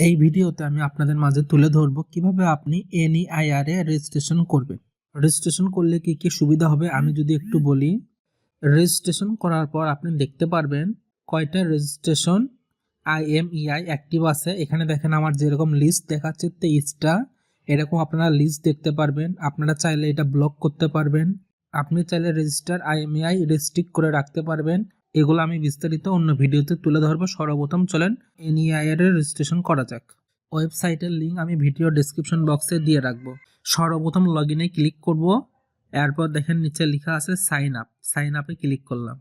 এই ভিডিওতে আমি আপনাদের মাঝে তুলে ধরব কিভাবে আপনি NEIR এ রেজিস্ট্রেশন করবেন। রেজিস্ট্রেশন করলে কি কি সুবিধা হবে আমি যদি একটু বলি। রেজিস্ট্রেশন করার পর আপনি দেখতে পারবেন কয়টা রেজিস্ট্রেশন IMEI অ্যাক্টিভ আছে। এখানে দেখেন আমার যেরকম লিস্ট দেখাচ্ছে 23টা, এরকম আপনারা লিস্ট দেখতে পারবেন। আপনারা চাইলে এটা ব্লক করতে পারবেন। আপনি চাইলে রেজিস্টার IMEI রেস্ট্রিক্ট করে রাখতে পারবেন। এগুলো আমি বিস্তারিত অন্য ভিডিওতে তুলে ধরবো। সর্বপ্রথম চলেন NEIR এর রেজিস্ট্রেশন করা যাক। ওয়েবসাইটের লিঙ্ক আমি ভিডিও ডেসক্রিপশন বক্সে দিয়ে রাখবো। সর্বপ্রথম লগ ইনে ক্লিক করব। এরপর দেখেন নিচে লেখা আছে সাইন আপ, সাইন আপে ক্লিক করলাম।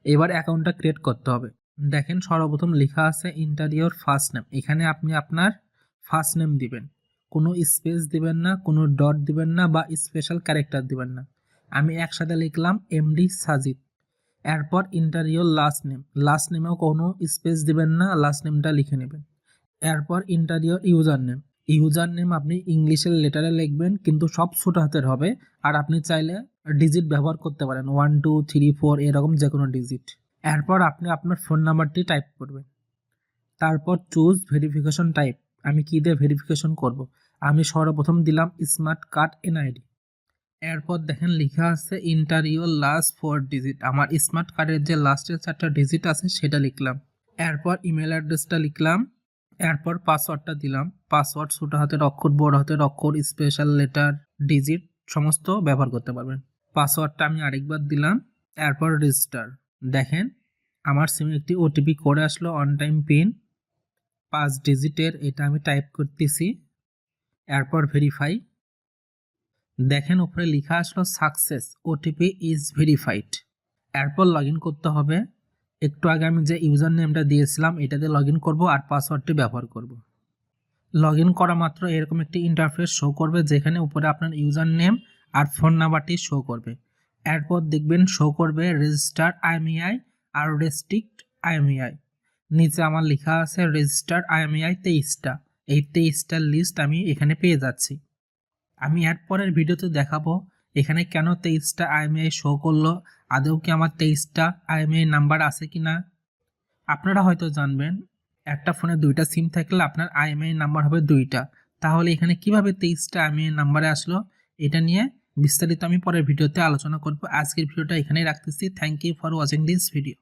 এবার অ্যাকাউন্টটা ক্রিয়েট করতে হবে। দেখেন সর্বপ্রথম লেখা আছে ইন্টারিয়র ফার্স্ট নেম। এখানে আপনি আপনার ফার্স্ট নেম দিবেন, কোনো স্পেস দিবেন না, কোনো ডট দিবেন না বা স্পেশাল ক্যারেক্টার দিবেন না। আমি একসাথে লিখলাম MD সাজিদ। এরপর ইন্টারিয়র লাস্ট নেম, লাস্ট নেমেও কোনো স্পেস দিবেন না, লাস্ট নেমটা লিখে নেবেন। এরপর interior user name, user name আপনি ইংলিশের লেটারে লিখবেন কিন্তু সব ছোট হাতের হবে। আর আপনি চাইলে ডিজিট ব্যবহার করতে পারেন, 1 2 3 4 এরকম যে কোনো ডিজিট। এরপর আপনি আপনার ফোন নাম্বারটি টাইপ করবেন। তারপর চুজ ভেরিফিকেশন টাইপ, আমি কী দিয়ে ভেরিফিকেশন করব। আমি সর্বপ্রথম দিলাম স্মার্ট কার্ড NID। এরপর দেখেন লেখা আছে ইন্টারিয়র লাস্ট 4 ডিজিট, আমার স্মার্ট কার্ডের যে লাস্টের 4টা ডিজিট আছে সেটা লিখলাম। এরপর ইমেল অ্যাড্রেসটা লিখলাম। এরপর পাসওয়ার্ডটা দিলাম। পাসওয়ার্ড ছোটো হাতের অক্ষর, বড় হাতের অক্ষর, স্পেশাল লেটার, ডিজিট সমস্ত ব্যবহার করতে পারবেন। পাসওয়ার্ডটা আমি আরেকবার দিলাম। এরপর রেজিস্টার। দেখেন আমার সিমে একটি OTP করে আসলো, অন টাইম পিন 5 ডিজিটের, এটা আমি টাইপ করতেছি। এরপর ভেরিফাই। দেখেন উপরে লেখা আসলো সাকসেস, OTP ইজ ভেরিফাইড। এরপর লগ ইন করতে হবে। একটু আগে আমি যে ইউজার নেমটা দিয়েছিলাম এটাতে লগ ইন করবো আর পাসওয়ার্ডটি ব্যবহার করব। লগ ইন করা মাত্র এরকম একটি ইন্টারফেস শো করবে যেখানে উপরে আপনার ইউজার নেম আর ফোন নাম্বারটি শো করবে। এরপর দেখবেন শো করবে রেজিস্টার IMEI আর রেস্ট্রিক্ট IMEI। নিচে আমার লেখা আছে রেজিস্টার IMEI 23টা। এই 23টার লিস্ট আমি এখানে পেয়ে যাচ্ছি। আমি এর পরের ভিডিওতে দেখাবো এখানে কেন 23টা IMEI শো করলো, আদৌ কি আমার 23টা IMEI নাম্বার আছে কি না। আপনারা হয়তো জানবেন একটা ফোনে 2টা সিম থাকলে আপনার IMEI নাম্বার হবে 2টা। তাহলে এখানে কিভাবে 23টা IMEI নাম্বারে আসলো, এটা নিয়ে বিস্তারিত আমি পরের ভিডিওতে আলোচনা করব। আজকের ভিডিওটা এখানেই রাখতেছি। Thank you for watching this video.